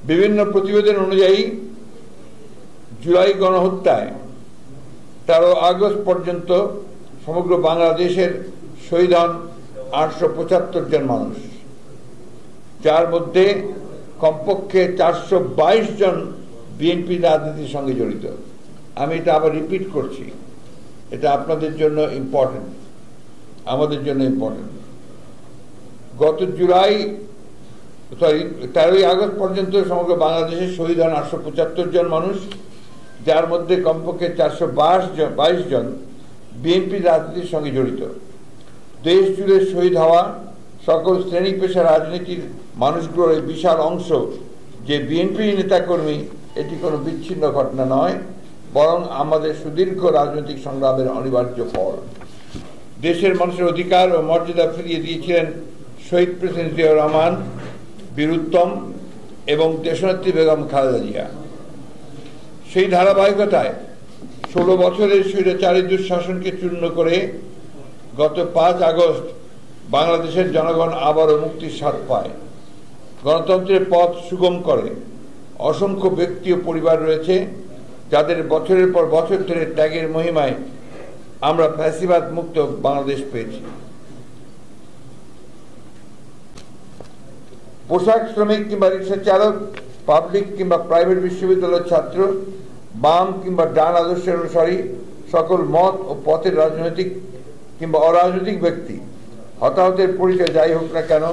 বিভিন্ন প্রতিবেদন অনুযায়ী জুলাই গণহত্যায় 13 আগস্ট পর্যন্ত সমগ্র বাংলাদেশের শহীদ হন 875 জন মানুষ, যার মধ্যে কমপক্ষে 422 জন বিএনপি রাজনীতির সঙ্গে জড়িত। আমি এটা আবার রিপিট করছি, এটা আপনাদের জন্য ইম্পর্টেন্ট, আমাদের জন্য ইম্পর্টেন্ট। গত 13 আগস্ট পর্যন্ত সমগ্র বাংলাদেশে শহীদ হন 875 জন মানুষ, যার মধ্যে কমপক্ষে 422 জন বিএনপি রাজনীতির সঙ্গে জড়িত। দেশ জুড়ে শহীদ হওয়া সকল শ্রেণী পেশা রাজনীতির মানুষগুলোর এই বিশাল অংশ যে বিএনপি নেতাকর্মী, এটি কোনো বিচ্ছিন্ন ঘটনা নয়, বরং আমাদের সুদীর্ঘ রাজনৈতিক সংগ্রামের অনিবার্য ফল। দেশের মানুষের অধিকার ও মর্যাদা ফিরিয়ে দিয়েছিলেন শহীদ প্রেসিডেন্ট জিয়াউর রহমান, বীর উত্তম এবং দেশনেত্রী বেগম খালেদা জিয়া। সেই ধারাবাহিকতায় 16 বছরের স্বৈরাচারী দুঃশাসনকে চূর্ণ করে গত 5 আগস্ট বাংলাদেশের জনগণ আবারও মুক্তির স্বাদ পায়, গণতন্ত্রের পথ সুগম করে। অসংখ্য ব্যক্তি ও পরিবার রয়েছে যাদের বছরের পর বছর ধরে ত্যাগের মহিমায় আমরা ফ্যাসিবাদ মুক্ত বাংলাদেশ পেয়েছি। পোশাক শ্রমিক কিংবা রিক্সা চালক, পাবলিক কিংবা প্রাইভেট বিশ্ববিদ্যালয়ের ছাত্র, বাম কিংবা ডান আদর্শের অনুসারী, সকল মত ও পথের রাজনৈতিক কিংবা অরাজনৈতিক ব্যক্তি, হতাহতের পরিচয় যাই হোক না কেন,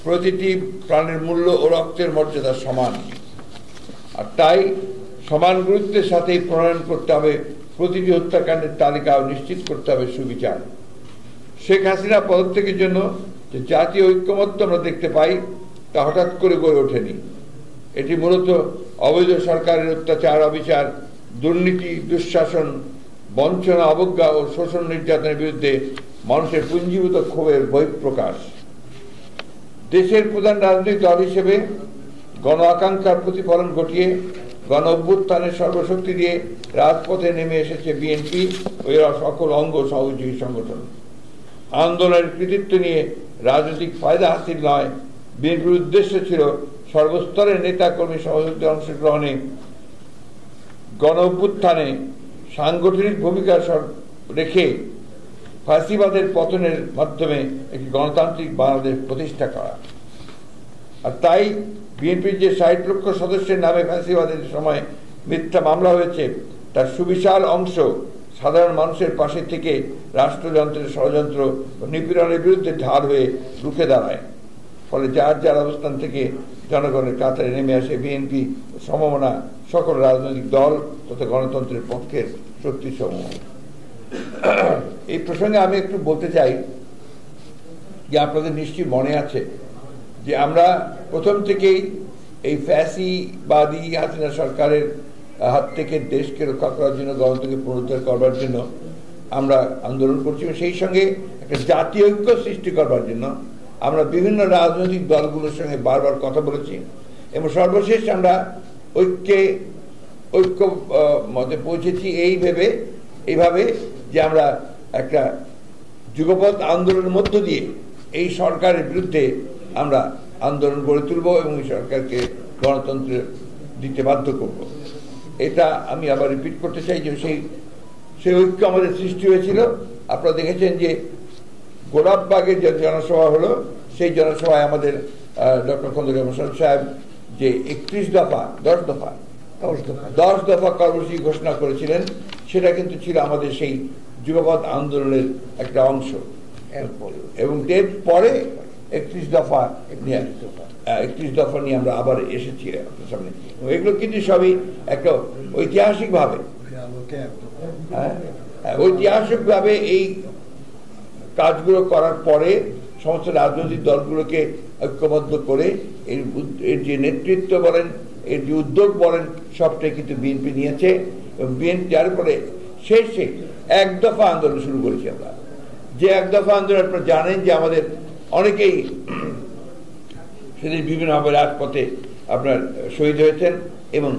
প্রতিটি প্রাণের মূল্য ও রক্তের মর্যাদা সমান। আর তাই সমান গুরুত্বের সাথেই প্রণয়ন করতে হবে প্রতিটি হত্যাকাণ্ডের তালিকা ও নিশ্চিত করতে হবে সুবিচার। শেখ হাসিনা পদত্যাগের জন্য যে জাতীয় ঐক্যমত্য আমরা দেখতে পাই, তা হঠাৎ করে গড়ে ওঠেনি। এটি মূলত অবৈধ সরকারের অত্যাচার, অবিচার, দুর্নীতি, দুঃশাসন, বঞ্চনা, অবজ্ঞা ও শোষণ নির্যাতনের বিরুদ্ধে মানুষের পুঞ্জীভূত ক্ষোভের বহিঃপ্রকাশ। দেশের প্রধান রাজনৈতিক দল হিসেবে গণ আকাঙ্ক্ষার প্রতিফলন ঘটিয়ে গণ অভ্যুত্থানের সর্বশক্তি দিয়ে রাজপথে নেমে এসেছে বিএনপি ও এরা সকল অঙ্গ সহযোগী সংগঠন। আন্দোলনের কৃতিত্ব নিয়ে রাজনৈতিক ফায়দা হাসিল নয়, বিএনপির উদ্দেশ্য ছিল সর্বস্তরের নেতা কর্মী সহযোগিতার অংশগ্রহণে গণ অভ্যুত্থানে সাংগঠনিক ভূমিকা রেখে ফাঁসিবাদের পতনের মাধ্যমে একটি গণতান্ত্রিক বাংলাদেশ প্রতিষ্ঠা করা। আর তাই বিএনপির যে 60 লক্ষ সদস্যের নামে ফ্যাসিবাদের সময় মিথ্যা মামলা হয়েছে, তার সুবিশাল অংশ সাধারণ মানুষের পাশে থেকে রাষ্ট্রযন্ত্রের ষড়যন্ত্র ও নিপীড়নের বিরুদ্ধে ঢাল হয়ে রুখে দাঁড়ায়। ফলে যার যার অবস্থান থেকে জনগণের কাতারে নেমে আসে বিএনপি সমমনা সকল রাজনৈতিক দল তথা গণতন্ত্রের পক্ষের শক্তিসমূহ। এই প্রসঙ্গে আমি একটু বলতে চাই যে আপনাদের নিশ্চয়ই মনে আছে যে আমরা প্রথম থেকেই এই ফ্যাসিবাদী হাসিনা সরকারের হাত থেকে দেশকে রক্ষা করার জন্য, গণতন্ত্রকে পুনরুদ্ধার করবার জন্য আমরা আন্দোলন করছি। সেই সঙ্গে একটা জাতীয় ঐক্য সৃষ্টি করবার জন্য আমরা বিভিন্ন রাজনৈতিক দলগুলোর সঙ্গে বারবার কথা বলেছি এবং সর্বশেষ আমরা ঐক্য মতে পৌঁছেছি এইভাবে যে আমরা একটা যুগপৎ আন্দোলনের মধ্য দিয়ে এই সরকারের বিরুদ্ধে আমরা আন্দোলন গড়ে তুলব এবং এই সরকারকে গণতন্ত্র দিতে বাধ্য করব। এটা আমি আবার রিপিট করতে চাই যে সেই ঐক্য আমাদের সৃষ্টি হয়েছিল। আপনারা দেখেছেন যে গোলাপবাগের যে জনসভা হলো, সেই জনসভায় আমাদের ডক্টর খন্দকার মোশাররফ সাহেব যে 10 দফা কর্মসূচি ঘোষণা করেছিলেন, সেটা কিন্তু ছিল আমাদের সেই যুগপৎ আন্দোলনের একটা অংশ। এবং এর পরে 31 দফা নিয়ে আমরা আবার এসেছি আপনার সামনে। এগুলো কিন্তু সবই একটা ঐতিহাসিকভাবে এই কাজগুলো করার পরে সমস্ত রাজনৈতিক দলগুলোকে ঐক্যবদ্ধ করে এর যে নেতৃত্ব বলেন, এর যে উদ্যোগ বলেন, সবটাই কিন্তু বিএনপি নিয়েছে। এবং বিএনপি যার পরে শেষে 1 দফা আন্দোলন শুরু করেছি আমরা। যে 1 দফা আন্দোলন আপনারা জানেন যে আমাদের অনেকেই সেদিন বিভিন্নভাবে রাজপথে আপনার শহীদ হয়েছেন এবং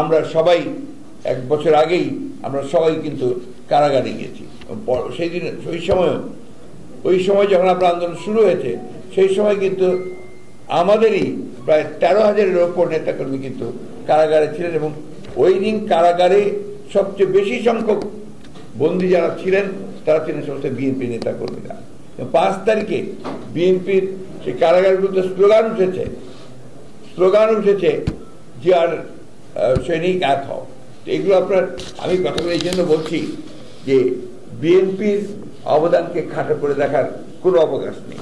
আমরা সবাই 1 বছর আগেই আমরা সবাই কিন্তু কারাগারে গিয়েছি। সেই দিন ওই সময় যখন আপনার আন্দোলন শুরু হয়েছে, সেই সময় কিন্তু আমাদেরই প্রায় 13,000-এর ওপর নেতাকর্মী কিন্তু কারাগারে ছিলেন, এবং ওই দিন কারাগারে সবচেয়ে বেশি সংখ্যক বন্দী যারা ছিলেন তারা ছিলেন সমস্ত বিএনপি নেতাকর্মীরা। 5 তারিখে বিএনপির সেই কারাগারের বিরুদ্ধে স্লোগান উঠেছে যে আর সৈনিক এক হও। এগুলো আপনার, আমি কথাগুলো এই জন্য বলছি যে বিএনপির অবদানকে খাটো করে দেখার কোনো অবকাশ নেই।